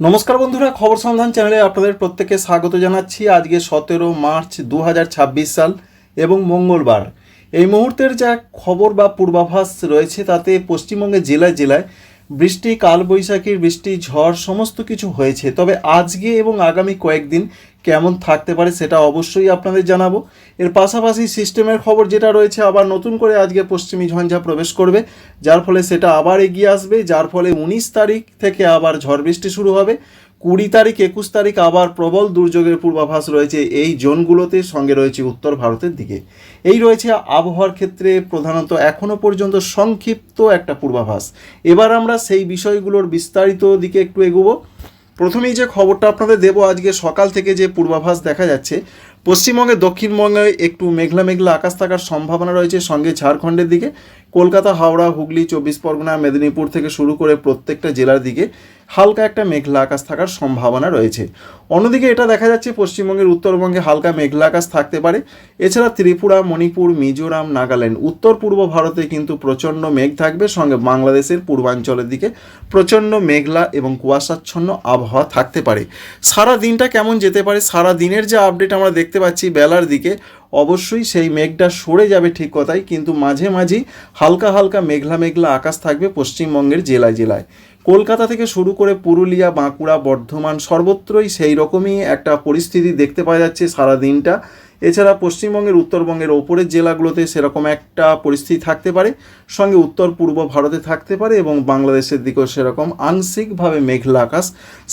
নমস্কার বন্ধুরা, খবর সন্ধান চ্যানেলে আপনাদের প্রত্যেককে স্বাগত জানাচ্ছি। আজকে 17 মার্চ 2026 সাল এবং মঙ্গলবার। এই মুহূর্তের যা খবর বা পূর্বাভাস রয়েছে তাতে পশ্চিমবঙ্গের জেলায় জেলায় বৃষ্টি, কালবৈশাখীর বৃষ্টি, ঝড় সমস্ত কিছু হয়েছে। তবে আজকে এবং আগামী কয়েকদিন কেমন থাকতে পারে সেটা অবশ্যই আপনাদের জানাবো। এর পাশাপাশি সিস্টেমের খবর যেটা রয়েছে, আবার নতুন করে আজকে পশ্চিমী ঝঞ্ঝা প্রবেশ করবে, যার ফলে সেটা আবার এগিয়ে আসবে, যার ফলে 19 তারিখ থেকে আবার ঝড় বৃষ্টি শুরু হবে। 20 তারিখ, 21 তারিখ আবার প্রবল দুর্যোগের পূর্বাভাস রয়েছে এই জোনগুলোতে, সঙ্গে রয়েছে উত্তর ভারতের দিকে। এই রয়েছে আবহাওয়ার ক্ষেত্রে প্রধানত এখনও পর্যন্ত সংক্ষিপ্ত একটা পূর্বাভাস। এবার আমরা সেই বিষয়গুলোর বিস্তারিত দিকে একটু এগোবো। প্রথমেই যে খবরটা আপনাদের দেবো, আজকে সকাল থেকে যে পূর্বাভাস দেখা যাচ্ছে, পশ্চিমবঙ্গে দক্ষিণবঙ্গে একটু মেঘলা মেঘলা আকাশ থাকার সম্ভাবনা রয়েছে, সঙ্গে ঝাড়খণ্ডের দিকে, কলকাতা, হাওড়া, হুগলি, 24 পরগনা, মেদিনীপুর থেকে শুরু করে প্রত্যেকটা জেলার দিকে হালকা একটা মেঘলা আকাশ থাকার সম্ভাবনা রয়েছে। অন্যদিকে এটা দেখা যাচ্ছে পশ্চিমবঙ্গের উত্তরবঙ্গে হালকা মেঘলা আকাশ থাকতে পারে। এছাড়া ত্রিপুরা, মণিপুর, মিজোরাম, নাগাল্যান্ড, উত্তর পূর্ব ভারতে কিন্তু প্রচণ্ড মেঘ থাকবে, সঙ্গে বাংলাদেশের পূর্বাঞ্চলের দিকে প্রচণ্ড মেঘলা এবং কুয়াশাচ্ছন্ন আবহাওয়া থাকতে পারে। সারা দিনটা কেমন যেতে পারে, সারা দিনের যে আপডেট আমরা দেখতে পাচ্ছি বেলার দিকে, অবশ্যই সেই মেঘটা সরে যাবে ঠিক কথাই, কিন্তু মাঝে মাঝেই হালকা হালকা মেঘলা মেঘলা আকাশ থাকবে পশ্চিমবঙ্গের জেলায় জেলায়। কলকাতা থেকে শুরু করে পুরুলিয়া, বাঁকুড়া, বর্ধমান সর্বত্রই সেই রকমই একটা পরিস্থিতি দেখতে পাওয়া যাচ্ছে সারা দিনটা। এছাড়া পশ্চিমবঙ্গের উত্তরবঙ্গের ওপরের জেলাগুলোতে সেরকম একটা পরিস্থিতি থাকতে পারে, সঙ্গে উত্তর পূর্ব ভারতে থাকতে পারে, এবং বাংলাদেশের দিকেও সেরকম আংশিকভাবে মেঘলা আকাশ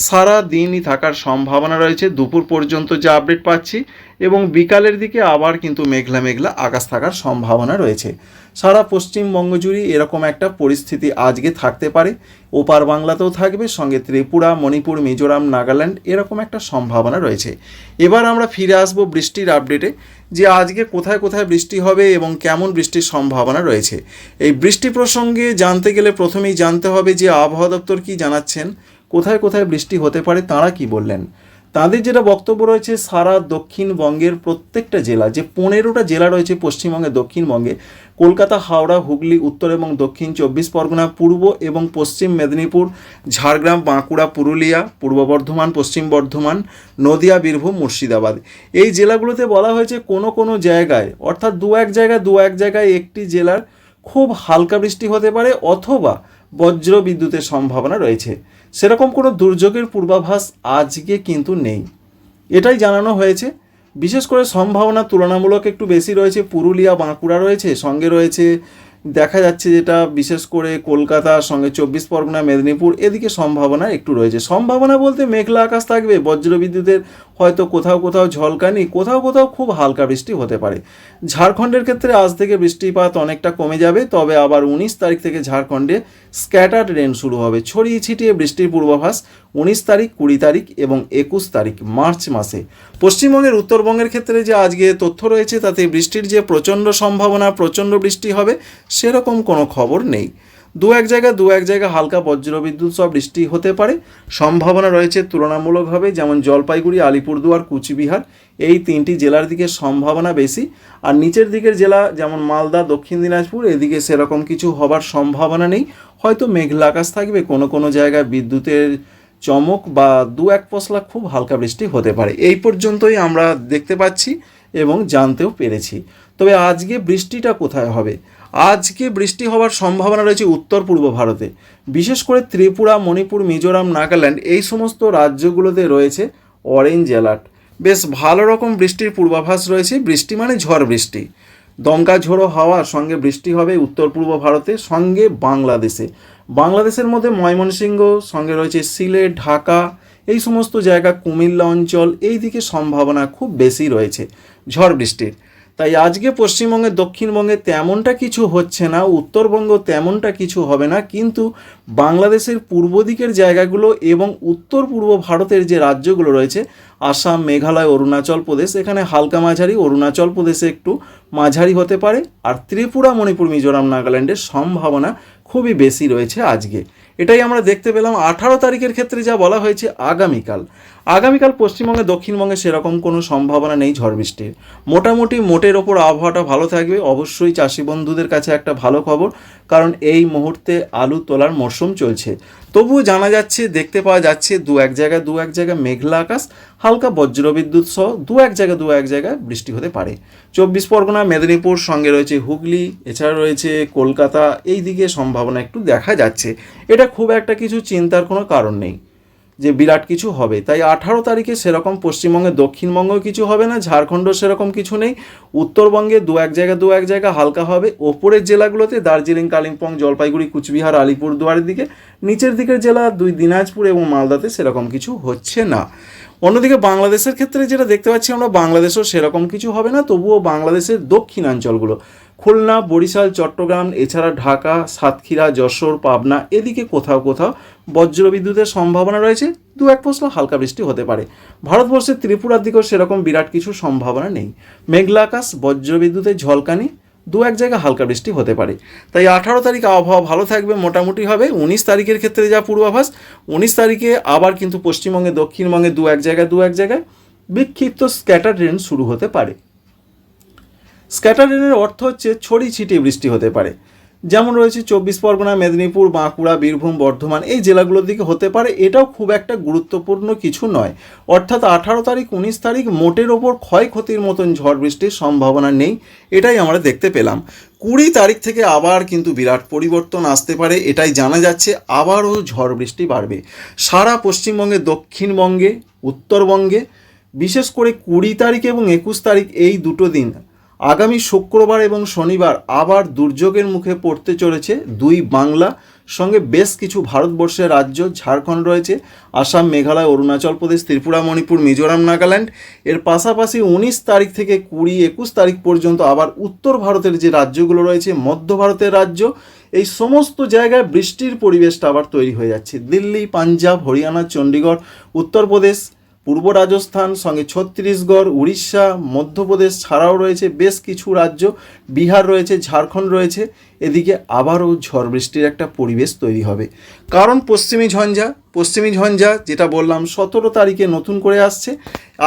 সারা দিনই থাকার সম্ভাবনা রয়েছে দুপুর পর্যন্ত যা আপডেট পাচ্ছি, এবং বিকালের দিকে আবার কিন্তু মেঘলা মেঘলা আকাশ থাকার সম্ভাবনা রয়েছে। সারা পশ্চিমবঙ্গ জুড়ে এরকম একটা পরিস্থিতি আজকে থাকতে পারে। ওপার বাংলাতেও থাকবে, সঙ্গে ত্রিপুরা, মণিপুর, মিজোরাম, নাগাল্যান্ড এরকম একটা সম্ভাবনা রয়েছে। এবার আমরা ফিরে আসবো বৃষ্টির আপডেটে, যে আজকে কোথায় কোথায় বৃষ্টি হবে এবং কেমন বৃষ্টির সম্ভাবনা রয়েছে। এই বৃষ্টি প্রসঙ্গে জানতে গেলে প্রথমেই জানতে হবে যে আবহাওয়া দপ্তর কী জানাচ্ছেন, কোথায় কোথায় বৃষ্টি হতে পারে তাঁরা কি বললেন। তাদের যেটা বক্তব্য রয়েছে, সারা দক্ষিণবঙ্গের প্রত্যেকটা জেলা, যে 15টা জেলা রয়েছে পশ্চিমবঙ্গে দক্ষিণবঙ্গে, কলকাতা, হাওড়া, হুগলি, উত্তর এবং দক্ষিণ 24 পরগনা, পূর্ব এবং পশ্চিম মেদিনীপুর, ঝাড়গ্রাম, বাঁকুড়া, পুরুলিয়া, পূর্ব বর্ধমান, পশ্চিম বর্ধমান, নদিয়া, বীরভূম, মুর্শিদাবাদ, এই জেলাগুলোতে বলা হয়েছে কোনো কোনো জায়গায়, অর্থাৎ দু এক জায়গায় একটি জেলার খুব হালকা বৃষ্টি হতে পারে, অথবা বজ্র বিদ্যুতের সম্ভাবনা রয়েছে। সেরকম কোনো দুর্যোগের পূর্বাভাস আজকে কিন্তু নেই, এটাই জানানো হয়েছে। বিশেষ করে সম্ভাবনা তুলনামূলক একটু বেশি রয়েছে পুরুলিয়া, বাঁকুড়া রয়েছে, সঙ্গে রয়েছে দেখা যাচ্ছে যেটা বিশেষ করে কলকাতা, সঙ্গে 24 পরগনা, মেদিনীপুর এদিকে সম্ভাবনা একটু রয়েছে। সম্ভাবনা বলতে মেঘলা আকাশ থাকবে, বজ্রবিদ্যুতের হয়তো কোথাও কোথাও ঝলকানি, কোথাও কোথাও খুব হালকা বৃষ্টি হতে পারে। ঝাড়খণ্ডের ক্ষেত্রে আজ থেকে বৃষ্টিপাত অনেকটা কমে যাবে, তবে আবার 19 তারিখ থেকে ঝাড়খণ্ডে স্ক্যাটার্ড রেন শুরু হবে, ছড়িয়ে ছিটিয়ে বৃষ্টির পূর্বাভাস 19 তারিখ, 20 তারিখ এবং 21 তারিখ মার্চ মাসে। পশ্চিমবঙ্গের উত্তরবঙ্গের ক্ষেত্রে যে আজকে তথ্য রয়েছে তাতে বৃষ্টির যে প্রচণ্ড সম্ভাবনা, প্রচণ্ড বৃষ্টি হবে সেরকম কোনো খবর নেই। দু এক জায়গা হালকা বজ্রবিদ্যুৎ সব বৃষ্টি হতে পারে, সম্ভাবনা রয়েছে তুলনামূলকভাবে, যেমন জলপাইগুড়ি, আলিপুরদুয়ার, কুচবিহার এই 3টি জেলার দিকে সম্ভাবনা বেশি। আর নিচের দিকের জেলা যেমন মালদা, দক্ষিণ দিনাজপুর এদিকে সেরকম কিছু হবার সম্ভাবনা নেই, হয়তো মেঘলা আকাশ থাকবে, কোনো কোনো জায়গায় বিদ্যুতের চমক বা দু এক পশলা খুব হালকা বৃষ্টি হতে পারে। এই পর্যন্তই আমরা দেখতে পাচ্ছি এবং জানতেও পেরেছি। তবে আজকে বৃষ্টিটা কোথায় হবে? আজকে বৃষ্টি হওয়ার সম্ভাবনা রয়েছে উত্তর পূর্ব ভারতে, বিশেষ করে ত্রিপুরা, মণিপুর, মিজোরাম, নাগাল্যান্ড এই সমস্ত রাজ্যগুলোতে রয়েছে অরেঞ্জ অ্যালার্ট। বেশ ভালো রকম বৃষ্টির পূর্বাভাস রয়েছে। বৃষ্টি মানে ঝড় বৃষ্টি, দমকা ঝোড়ো হাওয়ার সঙ্গে বৃষ্টি হবে উত্তর পূর্ব ভারতে, সঙ্গে বাংলাদেশের মধ্যে ময়মনসিংহ, সঙ্গে রয়েছে সিলেট, ঢাকা এই সমস্ত জায়গা, কুমিল্লা অঞ্চল এই দিকে সম্ভাবনা খুব বেশি রয়েছে ঝড় বৃষ্টির। তাই আজকে পশ্চিমবঙ্গে, দক্ষিণবঙ্গে তেমনটা কিছু হচ্ছে না, উত্তরবঙ্গ তেমনটা কিছু হবে না, কিন্তু বাংলাদেশের পূর্ব দিকের জায়গাগুলো এবং উত্তর পূর্ব ভারতের যে রাজ্যগুলো রয়েছে, আসাম, মেঘালয়, অরুণাচল প্রদেশ, এখানে হালকা মাঝারি, অরুণাচল প্রদেশে একটু মাঝারি হতে পারে, আর ত্রিপুরা, মণিপুর, মিজোরাম, নাগাল্যান্ডের সম্ভাবনা খুবই বেশি রয়েছে আজকে। এটাই আমরা দেখতে পেলাম। 18 তারিখের ক্ষেত্রে যা বলা হয়েছে, আগামীকাল পশ্চিমবঙ্গে দক্ষিণবঙ্গে সেরকম কোনো সম্ভাবনা নেই ঝড় বৃষ্টির। মোটামুটি মোটের ওপর আবহাওয়াটা ভালো থাকবে। অবশ্যই চাষি বন্ধুদের কাছে একটা ভালো খবর, কারণ এই মুহূর্তে আলু তোলার মরশুম চলছে। তবুও জানা যাচ্ছে, দেখতে পাওয়া যাচ্ছে দু এক জায়গায় মেঘলা আকাশ, হালকা বজ্রবিদ্যুৎ সহ দু এক জায়গায় বৃষ্টি হতে পারে। 24 পরগনা, মেদিনীপুর, সঙ্গে রয়েছে হুগলি, এছাড়া রয়েছে কলকাতা, এই দিকে সম্ভাবনা একটু দেখা যাচ্ছে। এটা খুব একটা কিছু চিন্তার কোনো কারণ নেই যে বিরাট কিছু হবে। তাই 18 তারিখে সেরকম পশ্চিমবঙ্গে দক্ষিণবঙ্গেও কিছু হবে না, ঝাড়খণ্ডও সেরকম কিছু নেই। উত্তরবঙ্গে দু এক জায়গা হালকা হবে। ওপরের জেলাগুলোতে দার্জিলিং, কালিম্পং, জলপাইগুড়ি, কুচবিহার, আলিপুরদুয়ারের দিকে, নিচের দিকের জেলা দিনাজপুর এবং মালদাতে সেরকম কিছু হচ্ছে না। অন্যদিকে বাংলাদেশের ক্ষেত্রে যেটা দেখতে পাচ্ছি আমরা, বাংলাদেশেও সেরকম কিছু হবে না। তবুও বাংলাদেশের দক্ষিণাঞ্চলগুলো, খুলনা, বরিশাল, চট্টগ্রাম, এছাড়া ঢাকা, সাতক্ষীরা, যশোর, পাবনা, এদিকে কোথাও বজ্রবিদ্যুতের সম্ভাবনা রয়েছে। দু এক পশলা হালকা বৃষ্টি হতে পারে। ভারতবর্ষের ত্রিপুরার দিকেও সেরকম বিরাট কিছু সম্ভাবনা নেই। মেঘলা আকাশ, বজ্রবিদ্যুতের ঝলকানি, দু এক জায়গায় হালকা বৃষ্টি হতে পারে। তাই 18 তারিখ আবহাওয়া ভালো থাকবে, মোটামুটি হবে। 19 তারিখের ক্ষেত্রে যা পূর্বাভাস, 19 তারিখে আবার কিন্তু পশ্চিমবঙ্গে দক্ষিণবঙ্গে দু এক জায়গায় বিক্ষিপ্ত স্ক্যাটার রেন শুরু হতে পারে। স্ক্যাটার রেনের অর্থ হচ্ছে ছড়িয়ে ছিটিয়ে বৃষ্টি হতে পারে। যেমন রয়েছে 24 পরগনা, মেদিনীপুর, বাঁকুড়া, বীরভূম, বর্ধমান, এই জেলাগুলোর দিকে হতে পারে। এটাও খুব একটা গুরুত্বপূর্ণ কিছু নয়। অর্থাৎ 18 তারিখ 19 তারিখ মোটের ওপর ক্ষয়ক্ষতির মতন ঝড় বৃষ্টির সম্ভাবনা নেই, এটাই আমরা দেখতে পেলাম। 20 তারিখ থেকে আবার কিন্তু বিরাট পরিবর্তন আসতে পারে, এটাই জানা যাচ্ছে। আবারও ঝড় বৃষ্টি বাড়বে সারা পশ্চিমবঙ্গে, দক্ষিণবঙ্গে, উত্তরবঙ্গে। বিশেষ করে 20 তারিখ এবং 21 তারিখ, এই দুটো দিন, আগামী শুক্রবার এবং শনিবার আবার দুর্যোগের মুখে পড়তে চলেছে দুই বাংলা, সঙ্গে বেশ কিছু ভারতবর্ষের রাজ্য, ঝাড়খণ্ড রয়েছে, আসাম, মেঘালয়, অরুণাচল প্রদেশ, ত্রিপুরা, মণিপুর, মিজোরাম, নাগাল্যান্ড। এর পাশাপাশি 19 তারিখ থেকে 20-21 তারিখ পর্যন্ত আবার উত্তর ভারতের যে রাজ্যগুলো রয়েছে, মধ্য ভারতের রাজ্য, এই সমস্ত জায়গায় বৃষ্টির পরিবেশটা আবার তৈরি হয়ে যাচ্ছে। দিল্লি, পাঞ্জাব, হরিয়ানা, চণ্ডীগড়, উত্তরপ্রদেশ, পূর্ব রাজস্থান, সঙ্গে ছত্তিশগড়, উড়িষ্যা, মধ্যপ্রদেশ ছাড়াও রয়েছে বেশ কিছু রাজ্য, বিহার রয়েছে, ঝাড়খণ্ড রয়েছে। এদিকে আবারও ঝড় বৃষ্টির একটা পরিবেশ তৈরি হবে, কারণ পশ্চিমী ঝঞ্ঝা যেটা বললাম 17 তারিখে নতুন করে আসছে।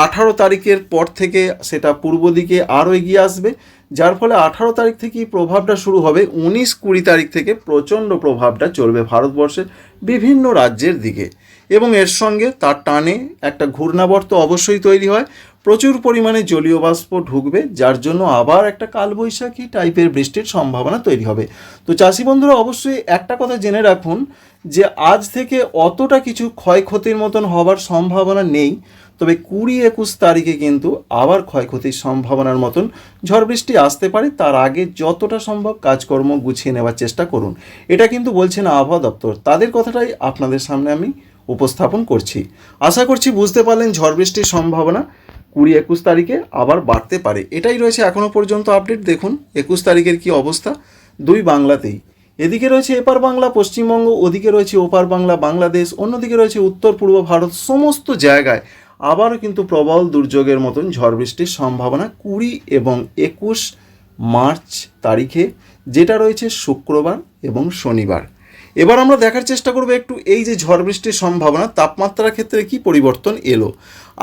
18 তারিখের পর থেকে সেটা পূর্ব দিকে আরও এগিয়ে আসবে, যার ফলে 18 তারিখ থেকেই প্রভাবটা শুরু হবে। 19-20 তারিখ থেকে প্রচণ্ড প্রভাবটা চলবে ভারতবর্ষের বিভিন্ন রাজ্যের দিকে, এবং এর সঙ্গে তার টানে একটা ঘূর্ণাবর্ত অবশ্যই তৈরি হয়। প্রচুর পরিমাণে জলীয় বাষ্প ঢুকবে, যার জন্য আবার একটা কালবৈশাখী টাইপের বৃষ্টির সম্ভাবনা তৈরি হবে। তো চাষি বন্ধুরা অবশ্যই একটা কথা জেনে রাখুন যে আজ থেকে অতটা কিছু ক্ষয়ক্ষতির মতন হবার সম্ভাবনা নেই। তবে 20-21 তারিখে কিন্তু আবার ক্ষয়ক্ষতির সম্ভাবনার মতন ঝড় বৃষ্টি আসতে পারে। তার আগে যতটা সম্ভব কাজকর্ম গুছিয়ে নেওয়ার চেষ্টা করুন। এটা কিন্তু বলছেন আবহাওয়া দপ্তর, তাদের কথাটাই আপনাদের সামনে আমি উপস্থাপন করছি। আশা করছি বুঝতে পারলেন ঝড় বৃষ্টির সম্ভাবনা 20-21 তারিখে আবার বাড়তে পারে। এটাই রয়েছে এখনও পর্যন্ত আপডেট। দেখুন 21 তারিখের কি অবস্থা দুই বাংলাতেই। এদিকে রয়েছে এপার বাংলা পশ্চিমবঙ্গ, ওদিকে রয়েছে ওপার বাংলা বাংলাদেশ, অন্যদিকে রয়েছে উত্তর পূর্ব ভারত। সমস্ত জায়গায় আবারও কিন্তু প্রবল দুর্যোগের মতন ঝড় বৃষ্টির সম্ভাবনা 20 এবং 21 মার্চ তারিখে, যেটা রয়েছে শুক্রবার এবং শনিবার। এবার আমরা দেখার চেষ্টা করব একটু এই যে ঝড় বৃষ্টির সম্ভাবনা, তাপমাত্রার ক্ষেত্রে কি পরিবর্তন এলো।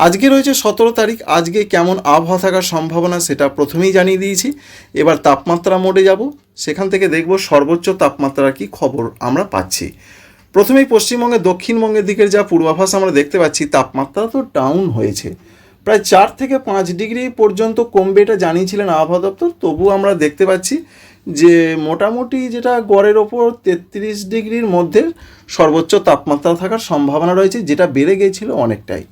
আজকে রয়েছে 17 তারিখ, আজকে কেমন আবহাওয়া থাকার সম্ভাবনা সেটা প্রথমেই জানিয়ে দিয়েছি। এবার তাপমাত্রা মোডে যাব, সেখান থেকে দেখব সর্বোচ্চ তাপমাত্রার কি খবর আমরা পাচ্ছি। প্রথমেই পশ্চিমবঙ্গে দক্ষিণবঙ্গের দিকের যা পূর্বাভাস আমরা দেখতে পাচ্ছি, তাপমাত্রা তো ডাউন হয়েছে, প্রায় 4 থেকে 5 ডিগ্রি পর্যন্ত কমবে, এটা জানিয়েছিলেন আবহাওয়া দপ্তর। তবু আমরা দেখতে পাচ্ছি যে মোটামুটি যেটা গড়ের ওপর 33 ডিগ্রির মধ্যে সর্বোচ্চ তাপমাত্রা থাকার সম্ভাবনা রয়েছে, যেটা বেড়ে গিয়েছিল অনেকটাই।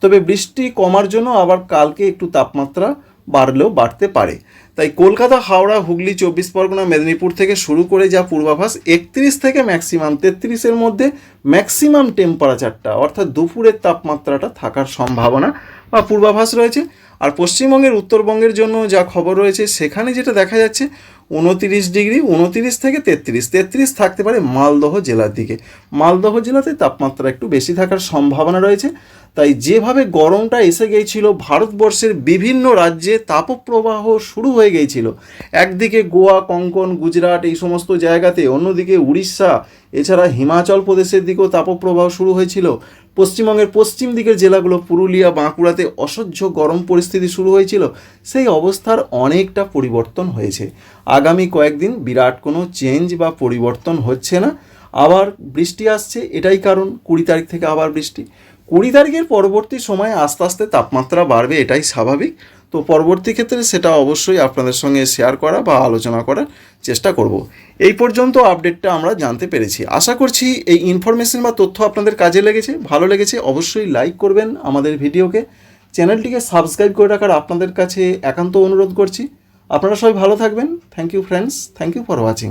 তবে বৃষ্টি কমার জন্য আবার কালকে একটু তাপমাত্রা বাড়লেও বাড়তে পারে। তাই কলকাতা, হাওড়া, হুগলি, 24 পরগনা, মেদিনীপুর থেকে শুরু করে যা পূর্বাভাস, 31 থেকে ম্যাক্সিমাম 33-এর মধ্যে ম্যাক্সিমাম টেম্পারেচারটা, অর্থাৎ দুপুরের তাপমাত্রাটা থাকার সম্ভাবনা বা পূর্বাভাস রয়েছে। আর পশ্চিমবঙ্গের উত্তরবঙ্গের জন্য যা খবর রয়েছে, সেখানে যেটা দেখা যাচ্ছে 29 ডিগ্রি, 29 থেকে 33 থাকতে পারে মালদহ জেলার দিকে। মালদহ জেলাতে তাপমাত্রা একটু বেশি থাকার সম্ভাবনা রয়েছে। তাই যেভাবে গরমটা এসে গিয়েছিল, ভারতবর্ষের বিভিন্ন রাজ্যে তাপপ্রবাহ শুরু হয়ে গিয়েছিল, একদিকে গোয়া, কঙ্কন, গুজরাট, এই সমস্ত জায়গাতে, অন্যদিকে উড়িষ্যা, এছাড়া হিমাচল প্রদেশের দিকেও তাপপ্রবাহ শুরু হয়েছিল। পশ্চিমবঙ্গের পশ্চিম দিকের জেলাগুলো পুরুলিয়া, বাঁকুড়াতে অসহ্য গরম পরিস্থিতি শুরু হয়েছিল। সেই অবস্থার অনেকটা পরিবর্তন হয়েছে। আগামী কয়েকদিন বিরাট কোনো চেঞ্জ বা পরিবর্তন হচ্ছে না। আবার বৃষ্টি আসছে, এটাই কারণ। 20 তারিখ থেকে আবার বৃষ্টি। 20 তারিখের পরবর্তী সময়ে আস্তে আস্তে তাপমাত্রা বাড়বে, এটাই স্বাভাবিক। তো পরবর্তী ক্ষেত্রে সেটা অবশ্যই আপনাদের সঙ্গে শেয়ার করা বা আলোচনা করার চেষ্টা করব। এই পর্যন্ত আপডেটটা আমরা জানতে পেরেছি। আশা করছি এই ইনফরমেশন বা তথ্য আপনাদের কাজে লেগেছে, ভালো লেগেছে। অবশ্যই লাইক করবেন আমাদের ভিডিওকে, চ্যানেলটিকে সাবস্ক্রাইব করে রাখার আপনাদের কাছে একান্ত অনুরোধ করছি। আপনারা সবাই ভালো থাকবেন। Thank you friends, thank you for watching.